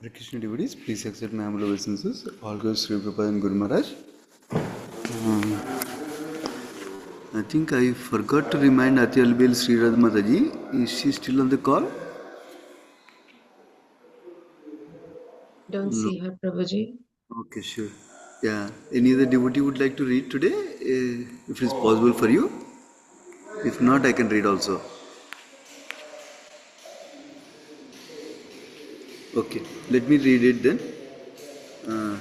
Hare Krishna devotees, please accept my humble obeisances. All goes Sri Prabhupada and Guru Maharaj. I think I forgot to remind Ati Albel Sri Radha Mataji. Is she still on the call? Don't No. see her, Prabhuji. Okay, sure. Yeah. Any other devotee would like to read today? If it is possible for you. If not, I can read also. Okay. Let me read it then. Uh,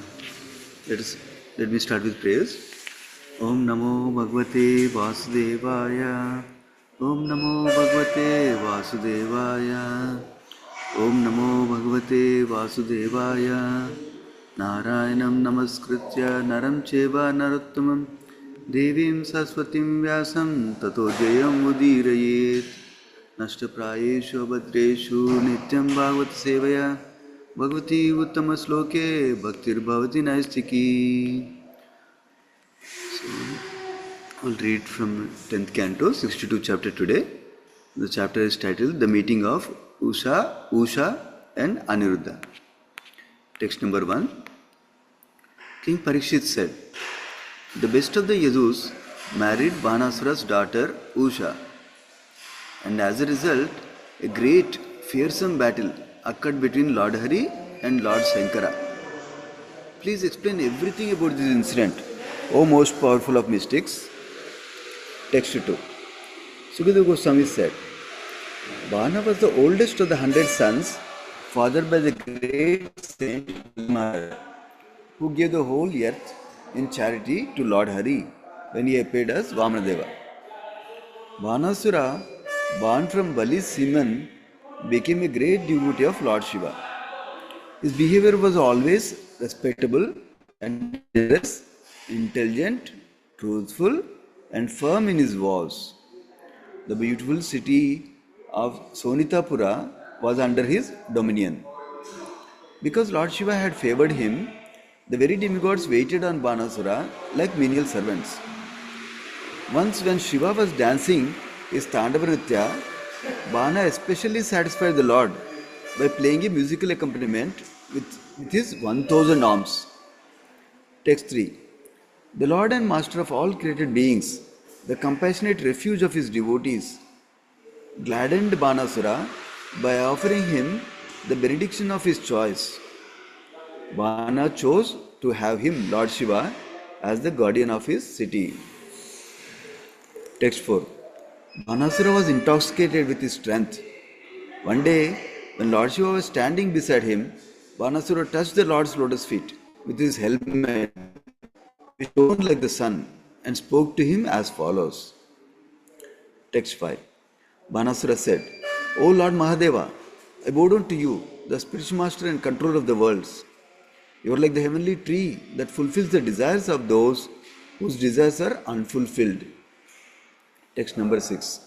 let us. Let me start with prayers. Om Namo Bhagavate Vasudevaya. Om Namo Bhagavate Vasudevaya. Om Namo Bhagavate Vasudevaya. Narayanam Namaskritya Naram Cheva Narottamam Devim Saraswatim Vyasam Tato Jayam Udirayet Nashtaprayeshu Bhadreshu Nityam Bhagavata Sevaya Bhagavati Uttama Sloke Bhaktir Bhavati Naistiki. I'll read from 10th canto, 62 chapter today. The chapter is titled The Meeting of Usha and Aniruddha. Text number 1. King Parikshit said, the best of the Yadus married Banasura's daughter Usha, and as a result, a great fearsome battle occurred between Lord Hari and Lord Shankara. Please explain everything about this incident, O most powerful of mystics. Text 2. Sukadeva Goswami said, Bana was the oldest of the 100 sons, fathered by the great saint Maharaj, who gave the whole earth in charity to Lord Hari when he appeared as Vamanadeva. Banasura, born from Bali's semen, became a great devotee of Lord Shiva. His behavior was always respectable and generous, intelligent, truthful, and firm in his vows. The beautiful city of Sonitapura was under his dominion. Because Lord Shiva had favored him, the very demigods waited on Banasura like menial servants. Once when Shiva was dancing his Tandava Nritya, Bana especially satisfied the Lord by playing a musical accompaniment with his 1000 arms. Text 3. The Lord and Master of all created beings, the compassionate refuge of his devotees, gladdened Banasura by offering him the benediction of his choice. Bana chose to have him, Lord Shiva, as the guardian of his city. Text 4. Banasura was intoxicated with his strength. One day, when Lord Shiva was standing beside him, Banasura touched the Lord's lotus feet with his helmet, which shone like the sun, and spoke to him as follows. Text 5. Banasura said, O Lord Mahadeva, I bow down to you, the spiritual master and controller of the worlds. You are like the heavenly tree that fulfills the desires of those whose desires are unfulfilled. Text number 6.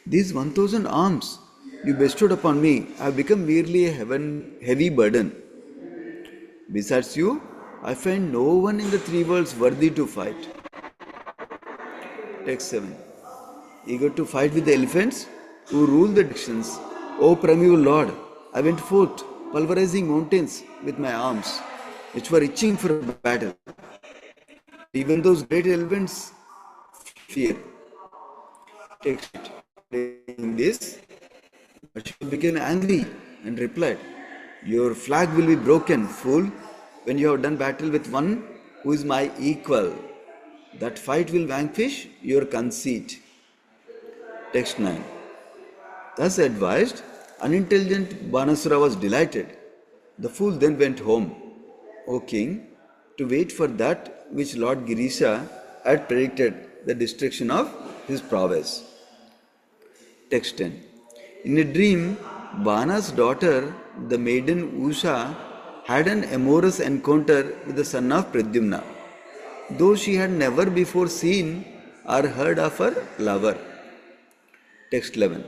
These 1000 arms you bestowed upon me have become merely a heavy burden. Besides you, I find no one in the three worlds worthy to fight. Text 7. Eager to fight with the elephants who rule the directions, O primeval Lord, I went forth, pulverizing mountains with my arms, which were itching for battle. Even those great elephants fear. Text. In this, Shiva became angry and replied, your flag will be broken, fool, when you have done battle with one who is my equal. That fight will vanquish your conceit. Text 9. Thus advised, unintelligent Banasura was delighted. The fool then went home, O king, to wait for that which Lord Girisha had predicted, the destruction of his prowess. Text 10. In a dream, Bana's daughter, the maiden Usha, had an amorous encounter with the son of Pradyumna, though she had never before seen or heard of her lover. Text 11.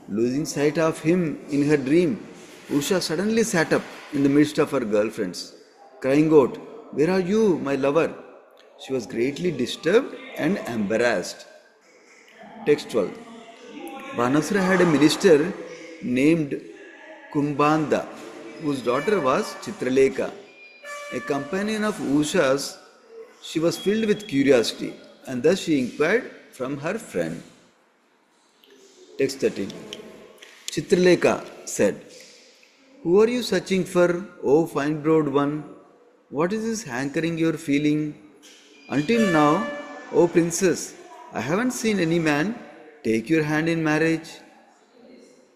Losing sight of him in her dream, Usha suddenly sat up in the midst of her girlfriends, crying out, where are you, my lover? She was greatly disturbed and embarrassed. Text 12. Banasura had a minister named Kumbanda. whose daughter was Chitraleka. A companion of Usha's, she was filled with curiosity, and thus she inquired from her friend. Text 13. Chitraleka said, "Who are you searching for, O fine browed one? What is this hankering you are feeling? Until now, O princess, I haven't seen any man take your hand in marriage."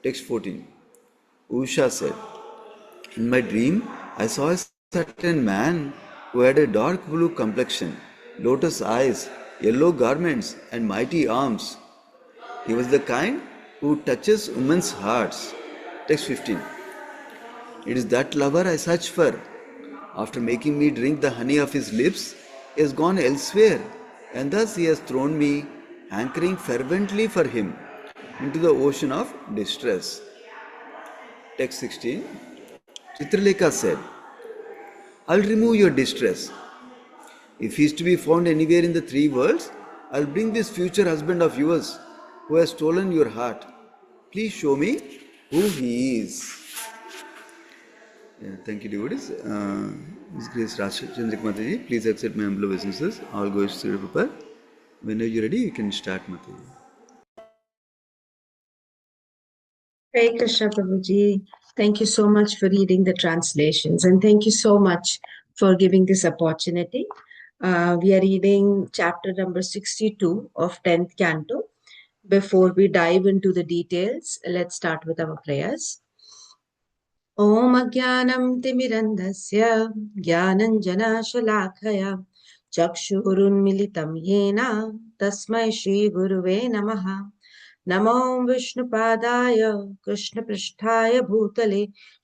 Text 14. Usha said, "In my dream, I saw a certain man who had a dark blue complexion, lotus eyes, yellow garments, and mighty arms. He was the kind who touches women's hearts." Text 15. "It is that lover I search for. After making me drink the honey of his lips, he has gone elsewhere, and thus he has thrown me, hankering fervently for him, into the ocean of distress." Text 16. Chitraleka said, "I'll remove your distress. If he is to be found anywhere in the three worlds, I'll bring this future husband of yours who has stolen your heart. Please show me who he is." Yeah, thank you, devotees. His Grace Rasa Candrika Mataji, please accept my humble obeisances. All goes to prepare. Whenever you're ready, you can start, Mataji. Hare Krishna Prabhuji. Thank you so much for reading the translations, and thank you so much for giving this opportunity. We are reading chapter number 62 of 10th canto. Before we dive into the details, let's start with our prayers. ॐ अज्ञानं तिमिरन्धस्य ज्ञानञ्जनशलाखया चक्षुरुन्मिलितं येन तस्मै श्रीगुरुवे नमः। नमो विष्णुपादाय कृष्णपृष्ठाय भूतले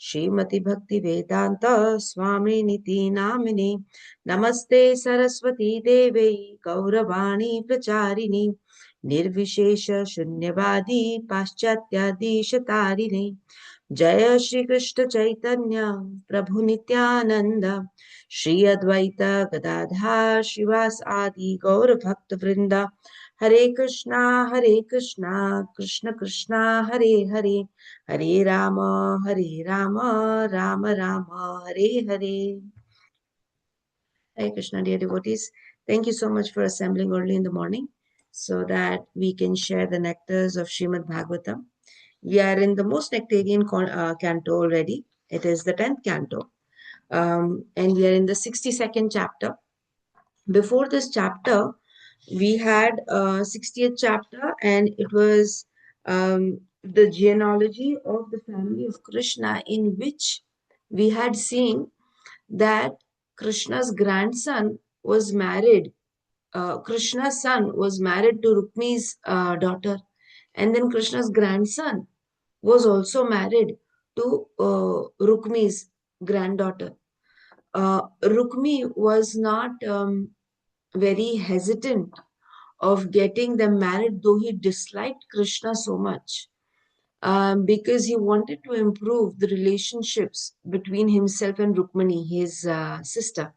श्रीमतिभक्तिवेदान्त स्वामिनिति नामिने। नमस्ते सरस्वती देवे गौरवाणी प्रचारिणे निर्विशेष शून्यवादी पाश्चात्यादिशतारिणे। जय श्री कृष्ण चैतन्य प्रभु नित्यानंद श्री अद्वैत गदाधर श्रीवास आदि गौर भक्त वृंद। हरे कृष्णा कृष्ण कृष्णा हरे हरे, हरे Ram Ram Ram Hare Hare. Hare Krishna, dear devotees. Thank you so much for assembling early in the morning so that we can share the nectars of Srimad Bhagavatam. We are in the most nectarian canto already. It is the 10th canto. And we are in the 62nd chapter. Before this chapter, we had 60th chapter, and it was the genealogy of the family of Krishna, in which we had seen that Krishna's grandson was married. Krishna's son was married to Rukmi's daughter, and then Krishna's grandson was also married to Rukmi's granddaughter. Rukmi was not very hesitant of getting them married, though he disliked Krishna so much, because he wanted to improve the relationships between himself and Rukmini, his sister.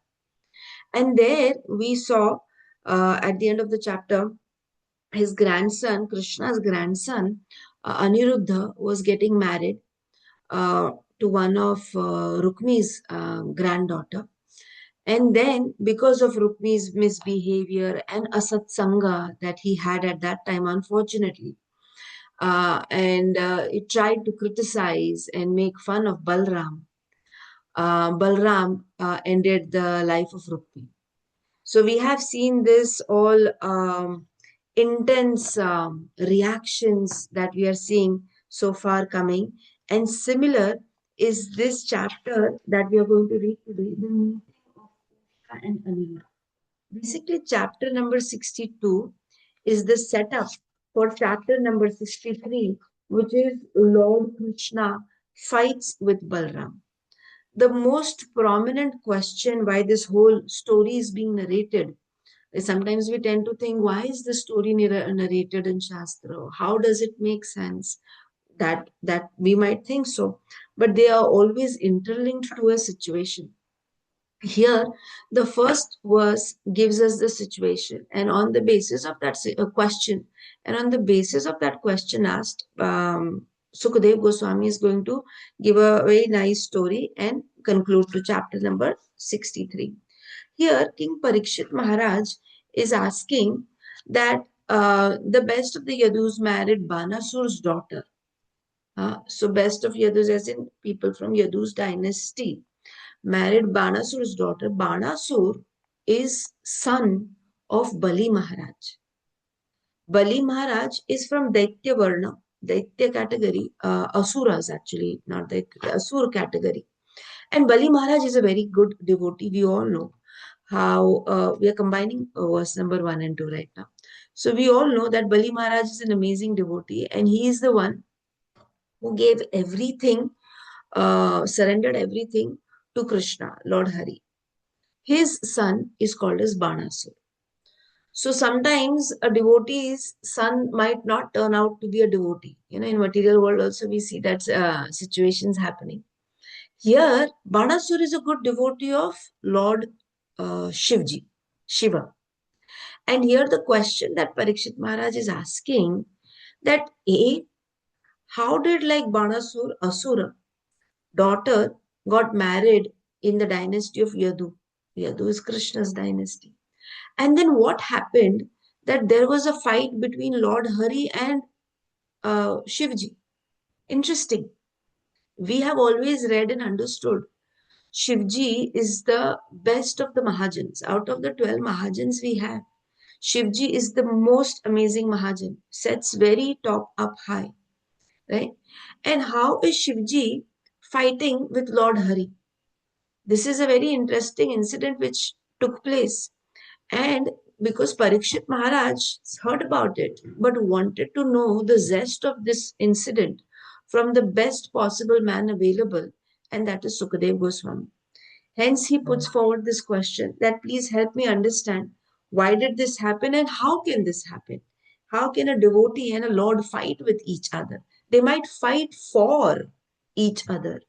And there we saw at the end of the chapter, his grandson, Krishna's grandson, Aniruddha, was getting married to one of Rukmi's granddaughter. And then, because of Rukmi's misbehavior and asatsanga that he had at that time, unfortunately, and he tried to criticize and make fun of Balram. Balram ended the life of Rukmi. So we have seen this all intense reactions that we are seeing so far coming. And similar is this chapter that we are going to read today, the meeting of Usha and Aniruddha. Basically, chapter number 62 is the setup for chapter number 63, which is Lord Krishna fights with Balram. The most prominent question why this whole story is being narrated is, sometimes we tend to think, why is the story narrated in Shastra? How does it make sense? That we might think so, but they are always interlinked to a situation. Here, the first verse gives us the situation, and on the basis of that question, and on the basis of that question asked, Sukadev Goswami is going to give a very nice story and conclude to chapter number 63. Here, King Parikshit Maharaj is asking that the best of the Yadus married Banasur's daughter. So, best of Yadus, as in people from Yadu's dynasty, married Banasur's daughter. Banasur is son of Bali Maharaj. Bali Maharaj is from Daitya Varna, Daitya category, Asuras actually, not the Asur category. And Bali Maharaj is a very good devotee. We all know how we are combining verse number 1 and 2 right now. So we all know that Bali Maharaj is an amazing devotee, and he is the one who gave everything, surrendered everything to Krishna, Lord Hari. His son is called as Banasur. So sometimes a devotee's son might not turn out to be a devotee. In material world also we see that situations happening. Here, Banasur is a good devotee of Lord Shivji, Shiva. And here the question that Parikshit Maharaj is asking that how did like Banasur Asura daughter got married in the dynasty of Yadu? Yadu is Krishna's dynasty. And then what happened that there was a fight between Lord Hari and Shivji. Interesting. We have always read and understood Shivji is the best of the Mahajans. Out of the 12 Mahajans we have, Shivji is the most amazing Mahajan, sets very top up high, right? And how is Shivji fighting with Lord Hari? This is a very interesting incident which took place. And because Parikshit Maharaj heard about it, but wanted to know the zest of this incident from the best possible man available, and that is Sukadev Goswami. Hence, he puts forward this question that please help me understand why did this happen and how can this happen? How can a devotee and a lord fight with each other? They might fight for each other,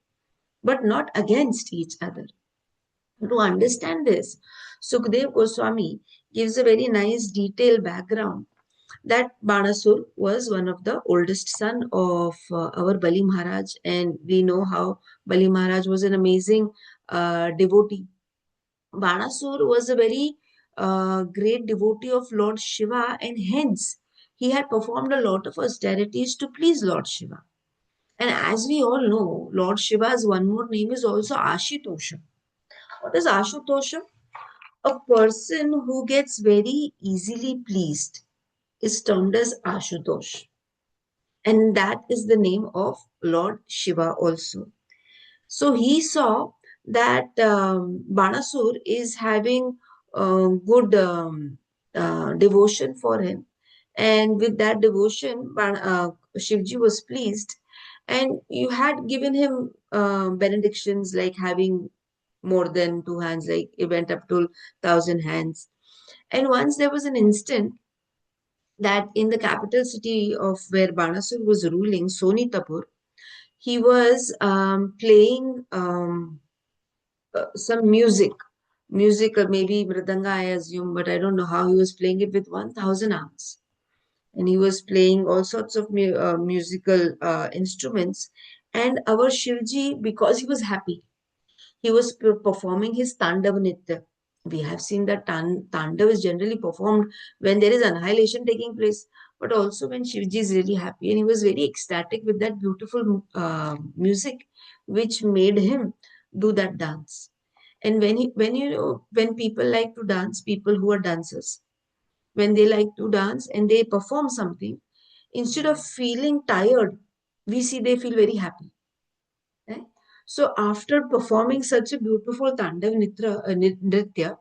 but not against each other. To understand this, Sukdev Goswami gives a very nice detailed background that Banasur was one of the oldest son of our Bali Maharaj, and we know how Bali Maharaj was an amazing devotee. Banasur was a very great devotee of Lord Shiva, and hence he had performed a lot of austerities to please Lord Shiva. And as we all know, Lord Shiva's one more name is also Ashitosha. What is Ashutosha? A person who gets very easily pleased is termed as Ashutosh. And that is the name of Lord Shiva also. So he saw that Banasur is having good devotion for him. And with that devotion, Shivji was pleased. And you had given him benedictions like having more than two hands, like it went up to 1,000 hands. And once there was an instant that in the capital city of where Banasur was ruling, Sonitapur, he was playing some music, or maybe mridanga, I assume, but I don't know how he was playing it with 1,000 arms. And he was playing all sorts of musical instruments. And our Shivji, because he was happy, he was performing his Tandav Nitya. We have seen that Tandav is generally performed when there is annihilation taking place, but also when Shivji is really happy. And he was very ecstatic with that beautiful music, which made him do that dance. And when people like to dance, people who are dancers, when they like to dance and they perform something, instead of feeling tired, we see they feel very happy. Right? So after performing such a beautiful Tandav Nritya,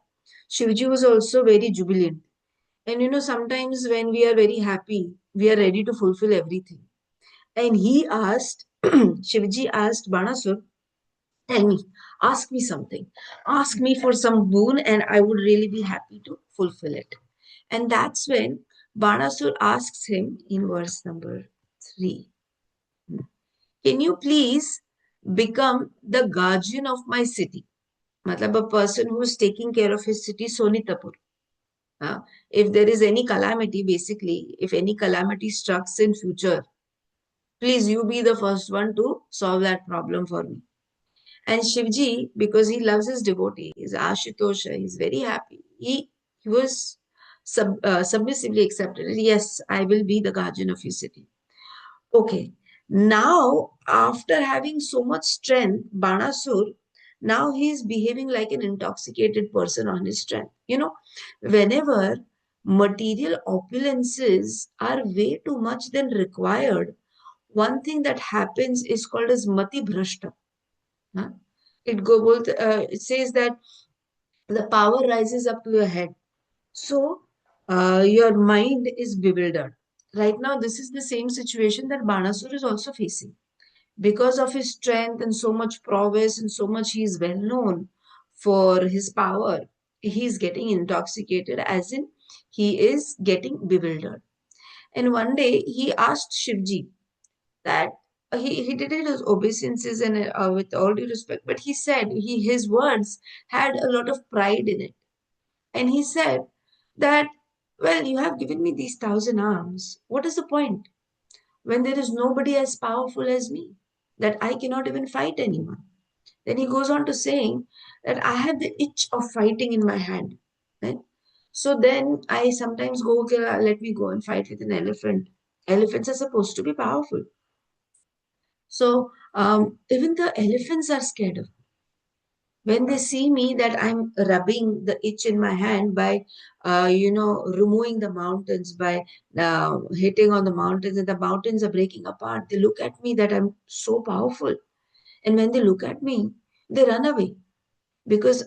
Shivji was also very jubilant. And sometimes when we are very happy, we are ready to fulfill everything. And he asked, Shivji asked Banasur, tell me, ask me something. Ask me for some boon and I would really be happy to fulfill it. And that's when Banasur asks him in verse number 3. Can you please become the guardian of my city? Matlab a person who is taking care of his city, Sonitapur. If there is any calamity, basically, if any calamity strikes in future, Please, you be the first one to solve that problem for me. And Shivji, because he loves his devotees, Ashitosha, he's very happy. He was submissively accepted. Yes, I will be the guardian of your city. Okay. Now, after having so much strength, Banasur, now he is behaving like an intoxicated person on his strength. Whenever material opulences are way too much than required, one thing that happens is called as mati bhrashta. Huh? It says that the power rises up to your head. So your mind is bewildered. Right now, this is the same situation that Banasur is also facing. Because of his strength and so much prowess and so much he is well known for his power, he is getting intoxicated, as in he is getting bewildered. And one day he asked Shivji that he did it as obeisances and with all due respect, but he said his words had a lot of pride in it. And he said that, well, you have given me these 1,000 arms. What is the point when there is nobody as powerful as me, that I cannot even fight anyone? Then he goes on to saying that I have the itch of fighting in my hand. Right? So then I sometimes go, okay, let me go and fight with an elephant. Elephants are supposed to be powerful. So even the elephants are scared of me. When they see me that I'm rubbing the itch in my hand by, removing the mountains, by hitting on the mountains, and the mountains are breaking apart, they look at me that I'm so powerful. And when they look at me, they run away because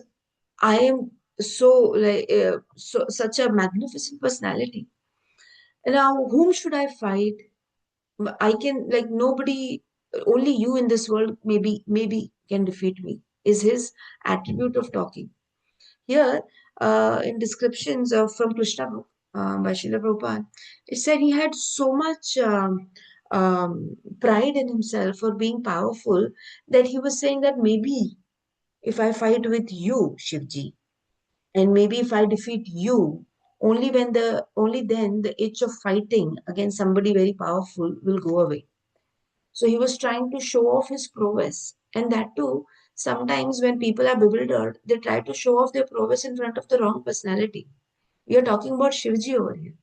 I am such a magnificent personality. And now, whom should I fight? I can, like, nobody, only you in this world maybe can defeat me. Is his attribute of talking. Here, in descriptions of from Krishna book by Srila Prabhupada, it said he had so much pride in himself for being powerful that he was saying that maybe if I fight with you, Shivji, and maybe if I defeat you, only then the itch of fighting against somebody very powerful will go away. So he was trying to show off his prowess. And that too, sometimes when people are bewildered, they try to show off their prowess in front of the wrong personality. We are talking about Shivji over here.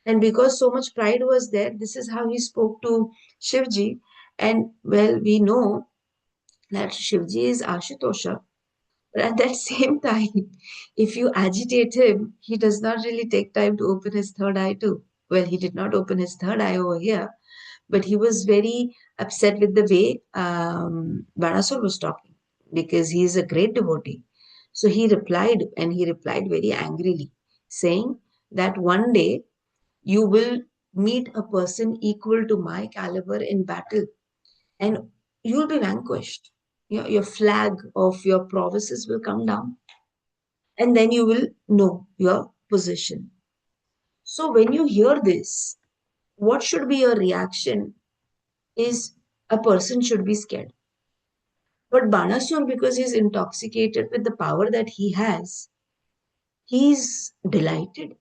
And because so much pride was there, this is how he spoke to Shivji. And well, we know that Shivji is Ashitosha. But at that same time, if you agitate him, he does not really take time to open his third eye too. Well, he did not open his third eye over here, but he was very upset with the way Banasur was talking because he is a great devotee. So he replied, and he replied very angrily, saying that one day you will meet a person equal to my caliber in battle and you will be vanquished. Your flag of your provinces will come down and then you will know your position. So when you hear this, what should be your reaction is a person should be scared. But Banasur, because he's intoxicated with the power that he has, he's delighted.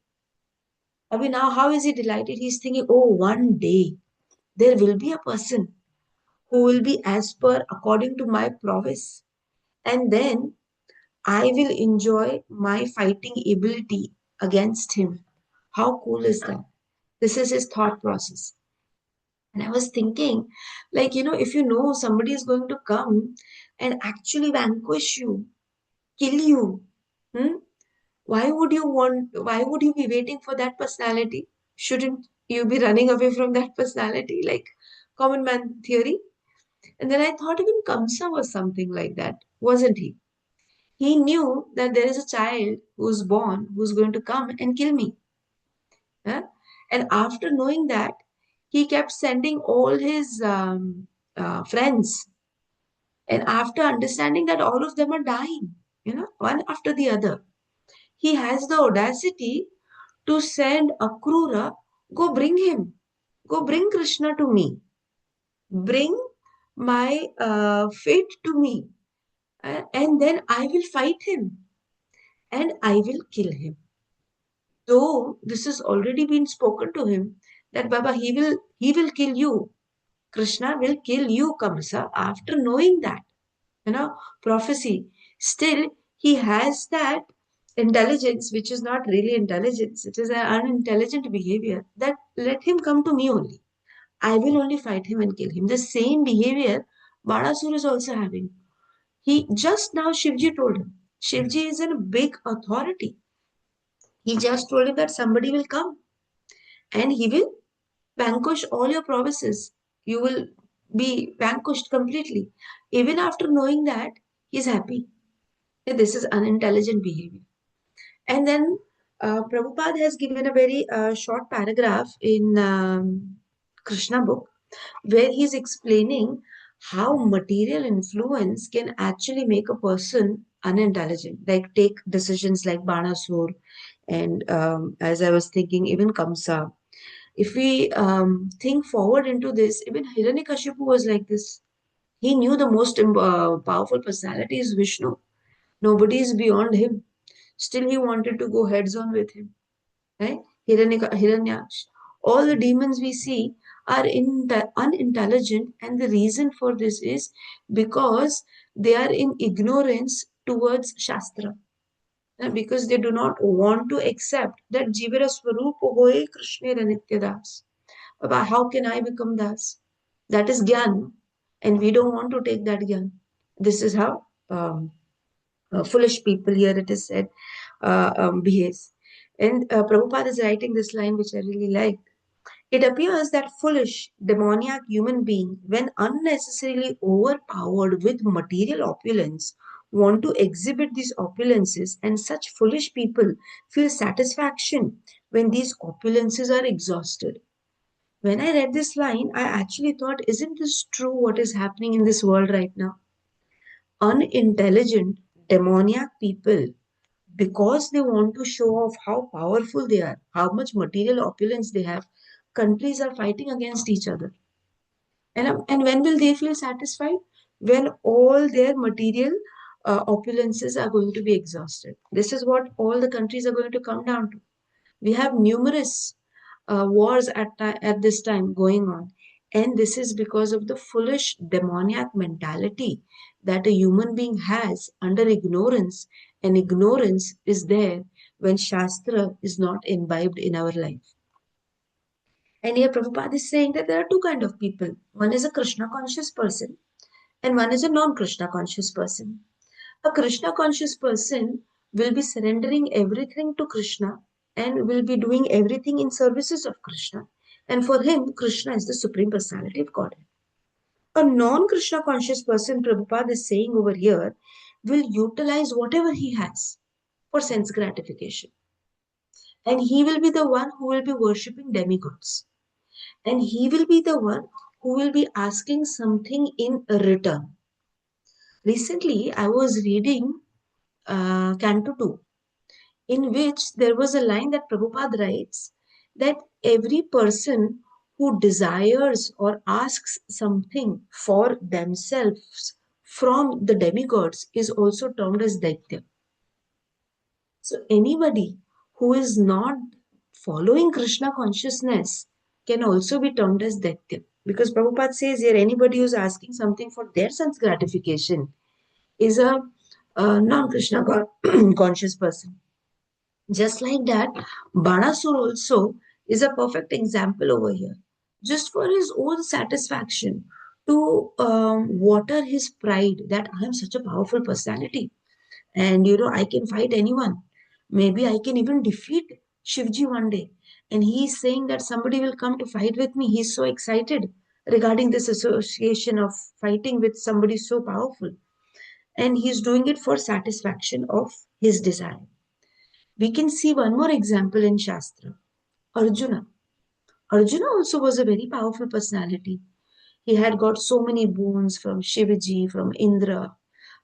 I mean, now how is he delighted? He's thinking, oh, one day there will be a person who will be as per according to my prowess. And then I will enjoy my fighting ability against him. How cool is that? This is his thought process. And I was thinking, like, if you know somebody is going to come and actually vanquish you, kill you, hmm? Why would you be waiting for that personality? Shouldn't you be running away from that personality, like common man theory? And then I thought even Kamsa was something like that, wasn't he? He knew that there is a child who's born who's going to come and kill me. Huh? And after knowing that, he kept sending all his friends. And after understanding that all of them are dying, one after the other, he has the audacity to send Akrura, go bring him, go bring Krishna to me, bring my fate to me, and then I will fight him and I will kill him. Though this has already been spoken to him that Baba, he will kill you, Krishna will kill you, Kamsa, after knowing that, prophecy. Still, he has that intelligence, which is not really intelligence. It is an unintelligent behavior that let him come to me only. I will only fight him and kill him. The same behavior Banasur is also having. He just now Shivji told him. Shivji is a big authority. He just told him that somebody will come and he will vanquish all your promises. You will be vanquished completely. Even after knowing that, he's happy. This is unintelligent behavior. And then Prabhupada has given a very short paragraph in Krishna book where he's explaining how material influence can actually make a person unintelligent, like take decisions like Banasur, and as I was thinking, even Kamsa. If we think forward into this, even Hiranyakashipu was like this. He knew the most powerful personality is Vishnu. Nobody is beyond him. Still, he wanted to go heads on with him. Right? Hiranyaksha. All the demons we see are unintelligent, and the reason for this is because they are in ignorance towards Shastra. Because they do not want to accept that Jivara Swarup hoye Krishna Nitya Das. Baba, how can I become Das? That is Gyan, and we don't want to take that Gyan. This is how foolish people here, it is said, behaves. And Prabhupada is writing this line, which I really like. It appears that foolish, demoniac human being, when unnecessarily overpowered with material opulence, want to exhibit these opulences, and such foolish people feel satisfaction when these opulences are exhausted. When I read this line, I actually thought, isn't this true what is happening in this world right now? Unintelligent, demoniac people, because they want to show off how powerful they are, how much material opulence they have, countries are fighting against each other. And when will they feel satisfied? When all their material opulences are going to be exhausted. This is what all the countries are going to come down to. We have numerous wars at this time going on. And this is because of the foolish demoniac mentality that a human being has under ignorance. And ignorance is there when Shastra is not imbibed in our life. And here Prabhupada is saying that there are two kinds of people. One is a Krishna conscious person and one is a non-Krishna conscious person. A Krishna conscious person will be surrendering everything to Krishna and will be doing everything in services of Krishna. And for him, Krishna is the Supreme Personality of Godhead. A non-Krishna conscious person, Prabhupada is saying over here, will utilize whatever he has for sense gratification. And he will be the one who will be worshipping demigods. And he will be the one who will be asking something in return. Recently, I was reading Canto 2, in which there was a line that Prabhupada writes that every person who desires or asks something for themselves from the demigods is also termed as Daitya. So anybody who is not following Krishna consciousness can also be termed as Daitya. Because Prabhupada says here, anybody who's asking something for their sense gratification is a non-Krishna conscious person. Just like that, Banasur also is a perfect example over here. Just for his own satisfaction, to water his pride that I am such a powerful personality and I can fight anyone. Maybe I can even defeat Shivji one day. And he's saying that somebody will come to fight with me. He's so excited regarding this association of fighting with somebody so powerful. And he's doing it for satisfaction of his desire. We can see one more example in Shastra. Arjuna. Arjuna also was a very powerful personality. He had got so many boons from Shivaji, from Indra,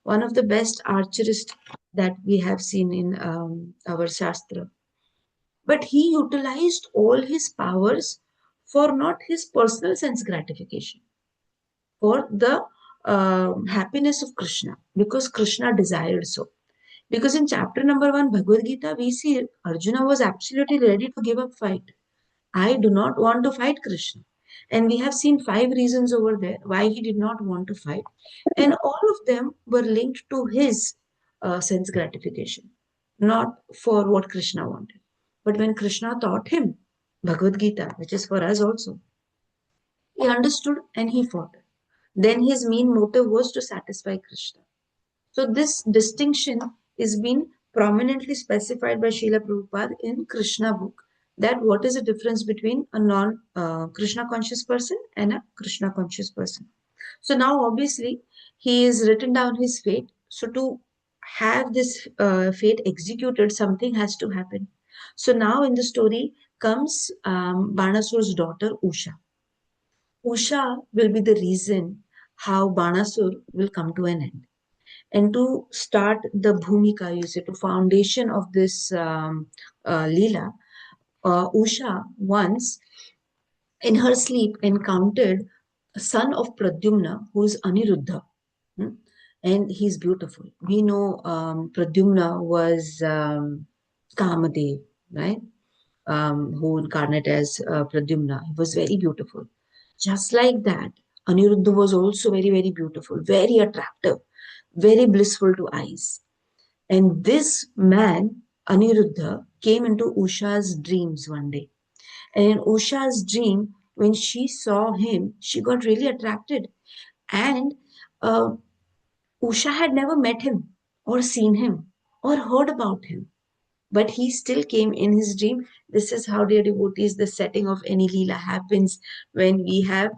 one of the best archerists that we have seen in our Shastra. But he utilized all his powers for not his personal sense gratification, for the happiness of Krishna, because Krishna desired so. Because in chapter number 1, Bhagavad Gita, we see Arjuna was absolutely ready to give up fight. I do not want to fight Krishna. And we have seen 5 reasons over there why he did not want to fight. And all of them were linked to his sense gratification, not for what Krishna wanted. But when Krishna taught him Bhagavad Gita, which is for us also, he understood and he fought. Then his main motive was to satisfy Krishna. So this distinction is being prominently specified by Srila Prabhupada in Krishna book, that what is the difference between a non Krishna conscious person and a Krishna conscious person. So now obviously he is written down his fate. So to have this fate executed, something has to happen. So now in the story comes Banasur's daughter Usha. Usha will be the reason how Banasur will come to an end. And to start the bhumika, you say, to foundation of this Leela, Usha once in her sleep encountered a son of Pradyumna who is Aniruddha. Hmm? And he's beautiful. We know Pradyumna was Kamadev, right? Who incarnated as Pradyumna. He was very beautiful. Just like that, Aniruddha was also very, very beautiful, very attractive, very blissful to eyes. And this man, Aniruddha, came into Usha's dreams one day. And in Usha's dream, when she saw him, she got really attracted. And uh, Usha had never met him or seen him or heard about him, but he still came in his dream. This is how, dear devotees, the setting of any Leela happens when we have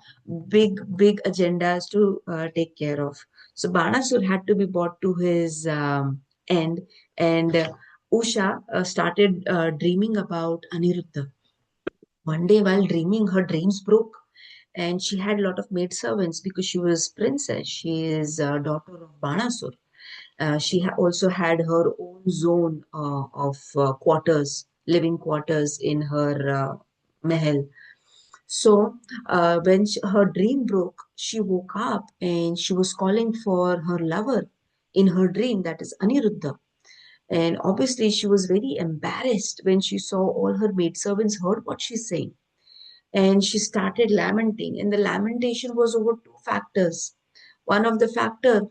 big agendas to take care of. So Banasur had to be brought to his end, and Usha started dreaming about Aniruddha. One day while dreaming, her dreams broke, and she had a lot of maidservants because she was princess. She is a daughter of Banasur. She also had her own zone of quarters, living quarters in her mahal. So when her dream broke, she woke up and she was calling for her lover in her dream, that is Aniruddha. And obviously, she was very embarrassed when she saw all her maidservants heard what she's saying. And she started lamenting. And the lamentation was over two factors. One of the factor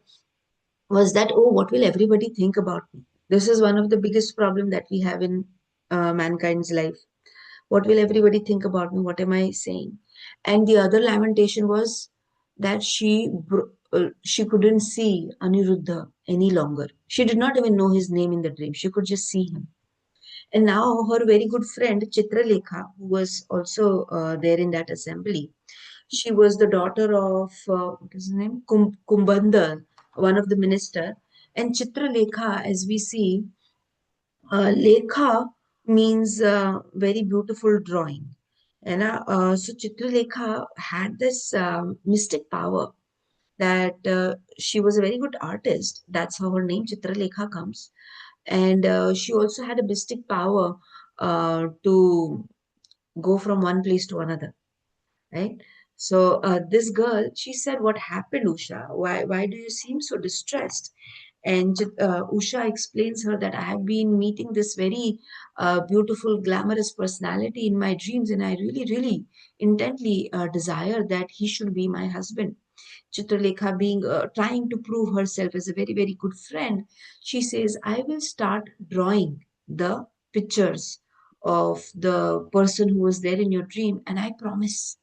was that, oh, what will everybody think about me? This is one of the biggest problem that we have in mankind's life. What will everybody think about me? What am I saying? And the other lamentation was that she couldn't see Aniruddha any longer. She did not even know his name in the dream. She could just see him. And now her very good friend Chitralekha, who was also there in that assembly, she was the daughter of what is his name? Kumbandar, one of the minister. And Chitralekha, as we see, Lekha means very beautiful drawing. And so Chitralekha had this mystic power that she was a very good artist. That's how her name Chitralekha comes. And she also had a mystic power to go from one place to another, right? So this girl, she said, "What happened, Usha? Why do you seem so distressed?" And Usha explains her that I have been meeting this very beautiful, glamorous personality in my dreams, and I really intently desire that he should be my husband. Chitralekha, being trying to prove herself as a very good friend, she says, "I will start drawing the pictures of the person who was there in your dream, and I promise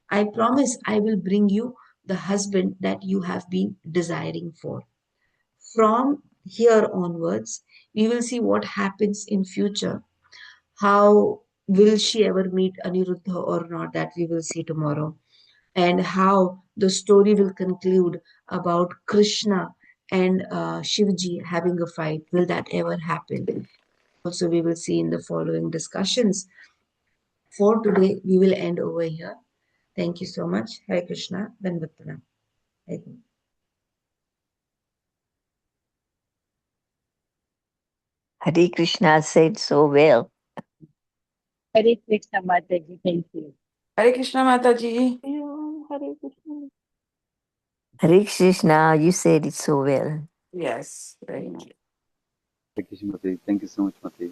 I will bring you the husband that you have been desiring for." From here onwards, we will see what happens in future. How will she ever meet Aniruddha or not, that we will see tomorrow. And how the story will conclude about Krishna and Shivji having a fight. Will that ever happen? Also, we will see in the following discussions. For today, we will end over here. Thank you so much. Hare Krishna. Dandavat. Hare Krishna said so well. Hare Krishna Mataji, thank you. Hare Krishna Mataji. Hare Krishna. Hare Krishna, you said it so well. Yes, very nice. Thank you, Mataji. Thank you so much, Mataji.